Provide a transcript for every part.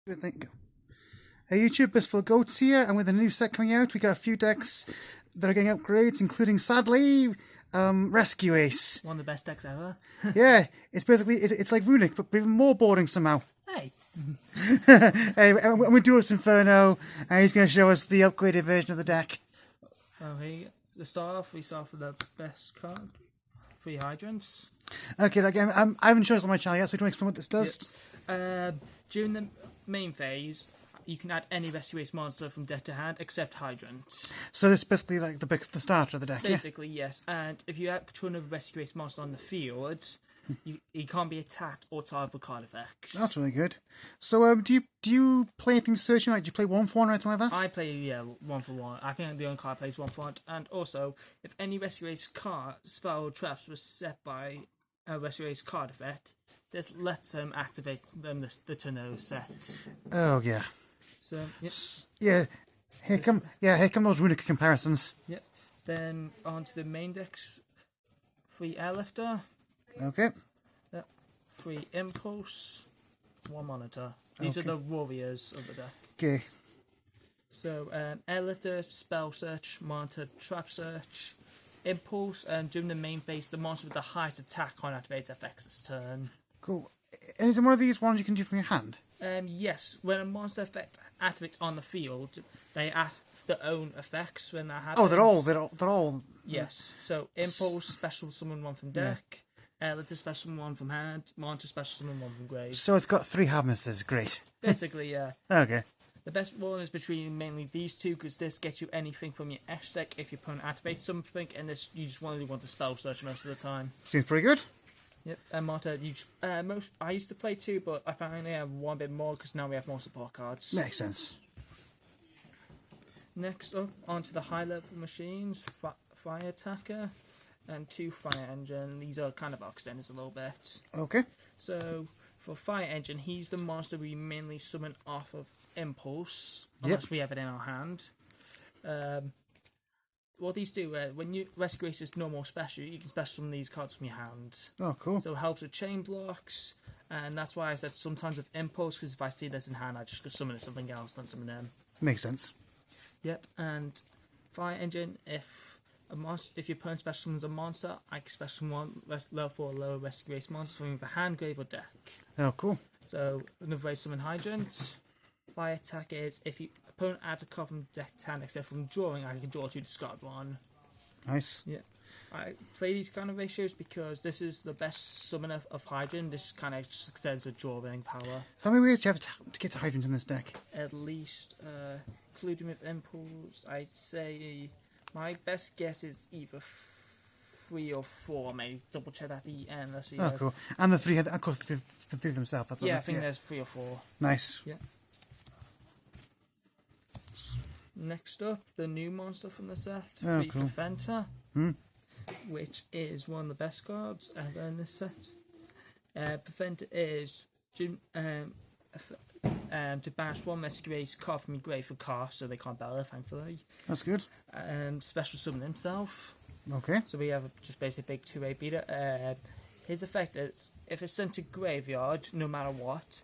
Good, thank you. Hey YouTube, Blissful Goats here, and with a new set coming out, we got a few decks that are getting upgrades, including, sadly, Rescue Ace. One of the best decks ever. Yeah, it's basically, it's like Runic, but even more boring somehow. Hey. Hey, we Duelist Inferno, and he's going to show us the upgraded version of the deck. Okay, to start off, we start with the best card. 3 Hydrants. Okay, that game, I haven't chosen my channel yet, so do you want to explain what this does? Yep. During the main phase, you can add any Rescue Ace monster from deck to hand except Hydrants. So this is basically like the starter of the deck, Basically, yes. And if you have control of a Rescue Ace monster on the field, he can't be attacked or tied for card effects. That's really good. So, do you play anything searching? Like, do you play 1-for-1 or anything like that? I play, 1-for-1. I think the only card plays 1-for-1. And also, if any Rescue Ace card, spell, or traps was set by a Rescue Ace card effect, this lets them activate them the turn those sets. Oh, yeah. So, yep. Yeah, here come those Runic comparisons. Yep. Then on to the main decks. 3 Airlifter. Okay. 3 Impulse. 1 Monitor. These are the warriors of the deck. Okay. So, Airlifter, Spell Search, Monitor, Trap Search, Impulse, and during the main phase, the monster with the highest attack on activates effects this turn. Cool. And is it one of these ones you can do from your hand? Yes, when a monster effect activates on the field, they have their own effects when that happens. Oh, they're all. Yes. So Impulse, special summon 1 from deck. Airlifter, special summon 1 from hand. Monitor, special summon 1 from grave. So it's got 3 Havnesses. Great. Basically, yeah. Okay. The best one is between mainly these two, because this gets you anything from your Ash deck if your opponent activates something, and this you just want to spell search most of the time. Seems pretty good. Yep, and Monitor, I used to play 2, but I finally have 1 bit more because now we have more support cards. Makes sense. Next up, onto the high level machines, Fire Attacker and 2 Fire Engine. These are kind of extenders a little bit. Okay. So, for Fire Engine, he's the monster we mainly summon off of Impulse, unless we have it in our hand. What these do, when you Rescue Ace's normal special, you can special summon these cards from your hand. Oh, cool. So it helps with chain blocks, and that's why I said sometimes with Impulse, because if I see this in hand, I just go summon something else than summon them. Makes sense. Yep, and Fire Engine, if your opponent special summons a monster, I can special summon level 4 or lower Rescue Ace monster from either hand, grave, or deck. Oh, cool. So, another way to summon Hydrant. Fire Attack is, if your opponent adds a card from deck to hand, except from drawing, I can draw 2, discard 1. Nice. Yeah. I play these kind of ratios because this is the best summoner of Hydrant. This kind of extends with drawing power. How many ways do you have to get to Hydrant in this deck? At least, including with Impulse, I'd say my best guess is either 3 or 4. Maybe double check at the end. Let's see. Oh, cool. And the 3, of course, the 3 themselves. That's I think there's 3 or 4. Nice. Yeah. Next up, the new monster from the set, Oh, 3 cool. Preventer, which is one of the best cards ever in this set. Preventer is to banish 1 Rescue Ace card from your grave for cast, so they can't battle it, thankfully. That's good. And special summon himself. Okay. So we have just basically a big 2-8 beater. His effect is, if it's sent to graveyard, no matter what,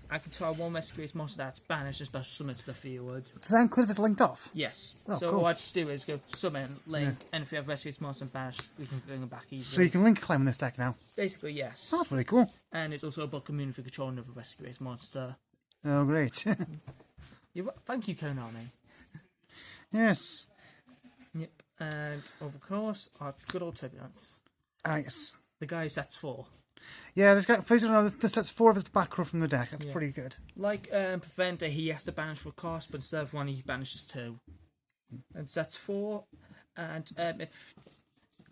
I can try 1 Rescue Ace monster that's banished and special summon to the field. Does that include if it's linked off? Yes. Oh, So cool. what I just do is go summon, link, and if we have Rescue Ace monster and banish, we can bring them back easily. So you can link climb in this deck now. Basically, yes. Oh, that's really cool. And it's also a book community for controlling of a Rescue Ace monster. Oh, great. Thank you, Konami. Yes. Yep. And of course, our good old Turbulence. Yes. The guy who sets 4. Yeah, this guy, please don't know, this sets 4 of his back row from the deck. That's pretty good. Like Preventer, he has to banish for a cost, but instead of 1, he banishes 2. And sets 4. And if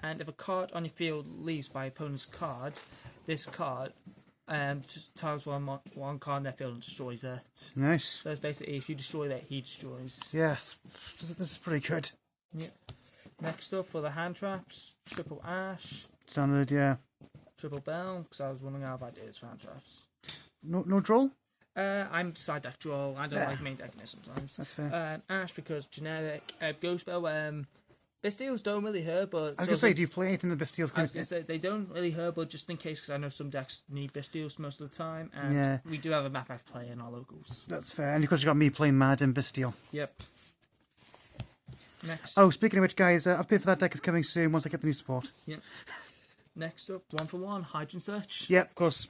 a card on your field leaves by opponent's card, this card just targets one card in their field and destroys it. Nice. So it's basically, if you destroy that, he destroys. Yes, this is pretty good. Yeah. Next up for the hand traps, Triple Ash, Standard, yeah. Triple Bell, because I was running out of ideas for hand traps. No draw? I'm side deck draw. I don't like main decking it sometimes. That's fair. Ash because generic. Ghost Bell. Bastiles don't really hurt, but... I was going to say, do you play anything that Bastiles I can was going to say, they don't really hurt, but just in case, because I know some decks need Bastiles most of the time, and Yeah. we do have a map I've played in our locals. That's fair. And of course, you got me playing Mad and Bastille. Yep. Next. Oh, speaking of which, guys, update for that deck is coming soon once I get the new support. Yep. Next up, 1-for-1, Hydrogen Search. Yep, of course.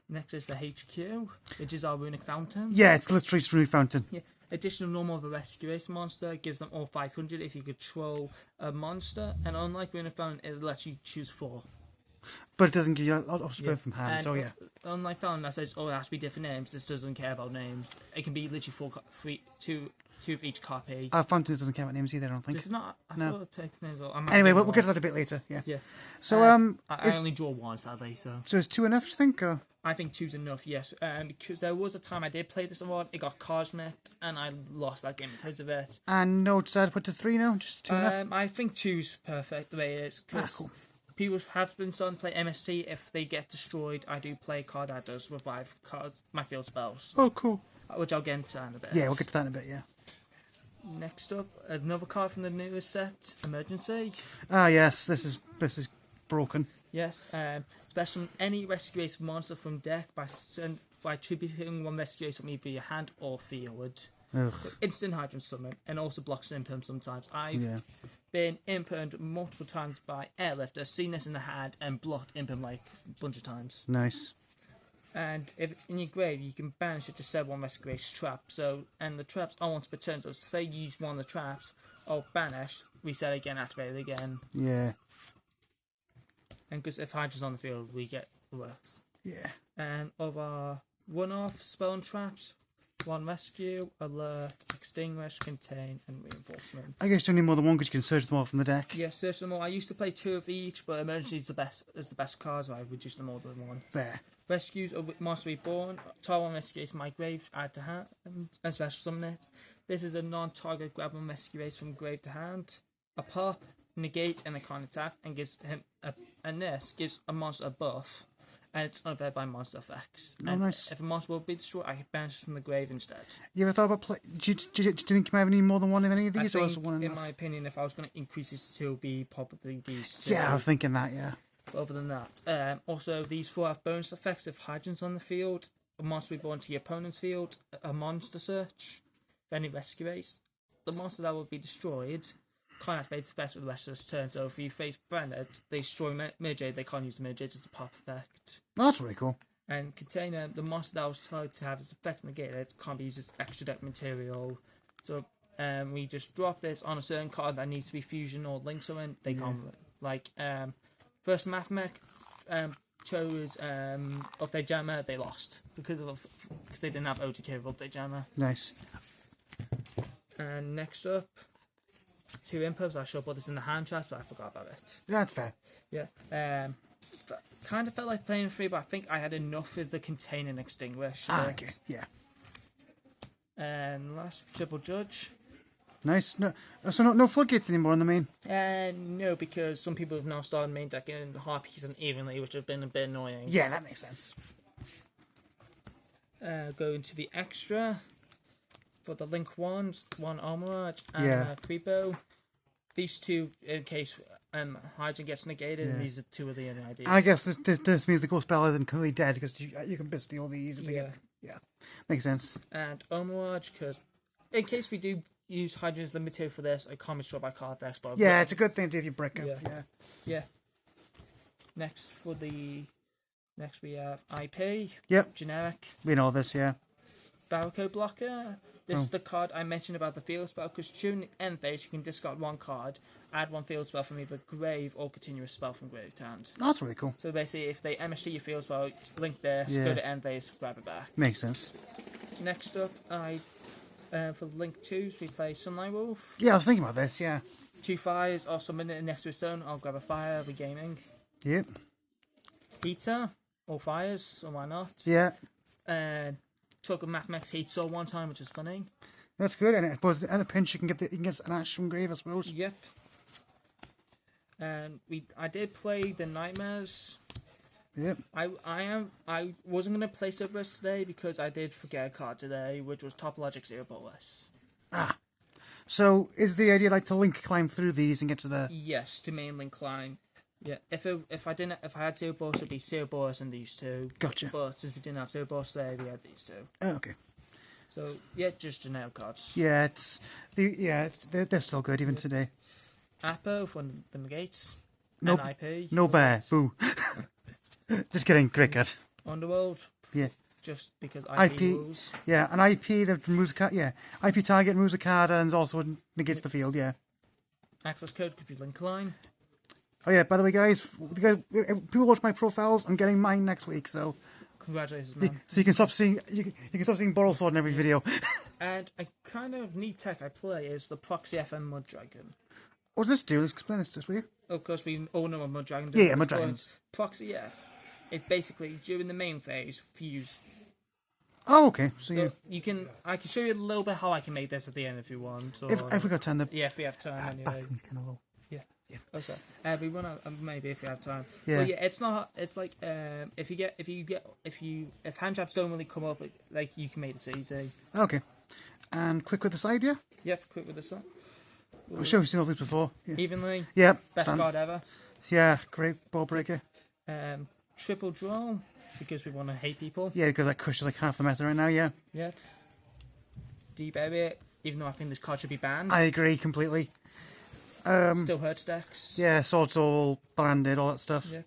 Next is the HQ, which is our Runic Fountain. Yeah, it's literally Runic Fountain. Yeah. Additional normal of a rescue race monster gives them all 500 if you control a monster, and unlike Runic Fountain, it lets you choose 4. But it doesn't give you options from hand, And so yeah. unlike Fountain, that says, oh, it has to be different names. This doesn't care about names. It can be literally two of each copy. Fountain doesn't care about names either, I don't think. It's not. I No. thought it takes names. Anyway, we'll get to that a bit later, yeah. Yeah. So, I only draw 1, sadly, so. So is 2 enough, you think? Or? I think 2's enough, yes. Because there was a time I did play this one, it got cosmic, and I lost that game because of it. And no, decided to put to 3 now? Just 2 enough? I think 2's perfect the way it is. Cool. People have been starting to play MST. If they get destroyed, I do play a card that does revive cards, my field spells. Oh, cool. Which I'll get into that in a bit. Yeah, we'll get to that in a bit, yeah. Next up, another card from the newest set, Emergency. Ah, yes, this is broken. Yes, special any rescue race monster from deck by attributing 1 rescue race from either your hand or field. Ugh. Instant Hydrogen Summon, and also blocks Imperm sometimes. I've been impermed multiple times by Airlifter, seen this in the hand, and blocked Imperm like a bunch of times. Nice. And if it's in your grave, you can banish it to set 1 rescue race trap. So, and the traps are once per turn. So, say you use 1 of the traps, I'll banish, reset again, activate it again. Yeah. And because if Hydra's on the field, we get the works. Yeah. And of our one-off spell and traps, 1 rescue, alert, extinguish, contain, and reinforcement. I guess you don't need more than 1 because you can search them all from the deck. Yeah, search them all. I used to play 2 of each, but emergency is the best card, so I reduced them all to 1. Fair. Rescues a monster reborn. Target 1 rescue race my grave, add to hand, and special summon it. This is a non-target grab 1 rescue race from grave to hand. A pop, negate, and a con attack, and gives him and this gives a monster a buff, and it's unaffected by monster effects. Oh, nice. If a monster will be destroyed, I can banish it from the grave instead. You ever thought about do you think you might have any more than 1 in any of these? I or think, is 1 in enough? my opinion, if I was going to increase this to 2, it would be probably these 2. Yeah, I was thinking that, yeah. But other than that, also these 4 have bonus effects. If Hydrogen's on the field, a monster reborn to your opponent's field, a monster search, any rescue race, the monster that will be destroyed can't activate effects for the rest of this turn. So if you face Branded, they destroy Mirjade, they can't use the Mirjade as a pop effect. That's really cool. And Container, the monster that was tried to have its effect negated, can't be used as extra deck material. So we just drop this on a certain card that needs to be fusion or link something. They can't, like, first Mathmech chose Update Jammer, they lost because they didn't have OTK of Update Jammer. Nice. And next up, 2 Impulse. I should have put this in the hand traps, but I forgot about it. That's fair. Yeah. Kind of felt like playing 3, but I think I had enough with the Contain and Extinguish. Okay, yeah. And last, Triple Judge. Nice. No, so no floodgates anymore on the main? No, because some people have now started main decking in Harpies and Evenly, which have been a bit annoying. Yeah, that makes sense. Go into the extra. For the Link 1 Armorage and Creepo. These 2, in case Hydrogen gets negated, and these are 2 of the only ideas. And I guess this means the ghost spell isn't completely dead because you can steal these. Yeah, makes sense. And Armorage, because in case we do use Hydrogen as the material for this, I can't be destroyed by card decks. But yeah, it's a good thing to do if you break up. Yeah. Next we have IP. Yep. Generic. We know this, yeah. Barricade Blocker. This is the card I mentioned about the field spell, because during the end phase you can discard 1 card, add 1 field spell from either grave or continuous spell from grave to hand. That's really cool. So basically, if they MST your field spell, just link this, go to end phase, grab it back. Makes sense. Next up, for Link 2s, we play Sunlight Wolf. Yeah, I was thinking about this, yeah. 2 fires, or summon it next to its own, I'll grab a fire, regaming. Yep. Heater, all fires, so why not? Yeah. Took a Mathmex Heat Soul 1 time, which is funny. That's good, and I suppose at a pinch you can get an Ash from grave, I suppose. Yep. And I did play the Nightmares. Yep. I wasn't gonna play Cerberus today because I did forget a card today, which was Topologic Zero Bolus. Ah. So is the idea like to link climb through these and get to the... Yes, to mainland climb. Yeah, if I had zero boss, it'd be zero boss and these two. Gotcha. But since we didn't have zero boss there, we had these two. Oh, okay. So yeah, just generic cards. Yeah, they're still good even today. Apo from the negates. Nope. And IP. No bear. Boo. Just kidding. Great card. Underworld. Yeah. Just because IP. rules. Yeah, an IP that removes a card. Yeah, IP target removes a card and also negates the field. Yeah. Access code could be link line. Oh yeah. By the way, guys, people watch my profiles. I'm getting mine next week, so Congratulations, man. so you can stop seeing Boral Sword in every video. And a kind of neat tech I play is the Proxy FM Mud Dragon. What does this do? Let's explain this to us, will you? Of course, we all know what Mud Dragon does. Yeah, Mud Dragons. Proxy F is basically during the main phase fuse. Oh, okay. So So I can show you a little bit how I can make this at the end if you want. Or, if we got time, yeah, if we have time anyway. bathroom's kind of low. Yeah. Okay. We run out maybe if we have time. Yeah. Well, yeah, it's not. It's like if hand traps don't really come up, like you can make it easy. Okay. And quick with the side, yeah. Yep. Quick with the sun. I'm sure we've seen all these before. Yeah. Evenly. Yeah. Best card ever. Yeah. Great ball breaker. Triple draw because we want to hate people. Yeah, because that crushes like half the meta right now. Yeah. Yeah. Deep area, even though I think this card should be banned. I agree completely. Still hurts decks. Yeah, swords all branded, all that stuff. Yeah.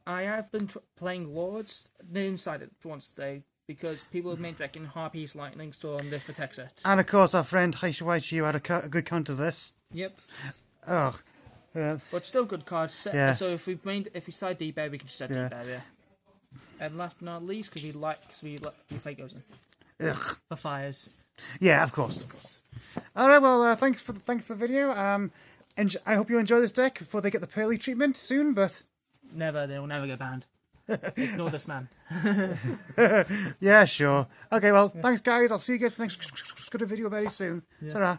I have been playing Lords the inside it for once today because people have made decking Harpies, Lightning Storm. This protects it. And of course, our friend Haishiwaichi had a good counter to this. Yep. Oh. Yeah. But still good cards. Yeah. So if we side deep area, we can just set deep area. And last but not least, because we play goes in. Ugh. For fires. Yeah, of course. All right, well, thanks for the video. I hope you enjoy this deck before they get the Pearly treatment soon. But they'll never get banned. Ignore this man. yeah, sure. Okay, well, thanks, guys. I'll see you guys for the next video very soon. Yeah. Ta-ra.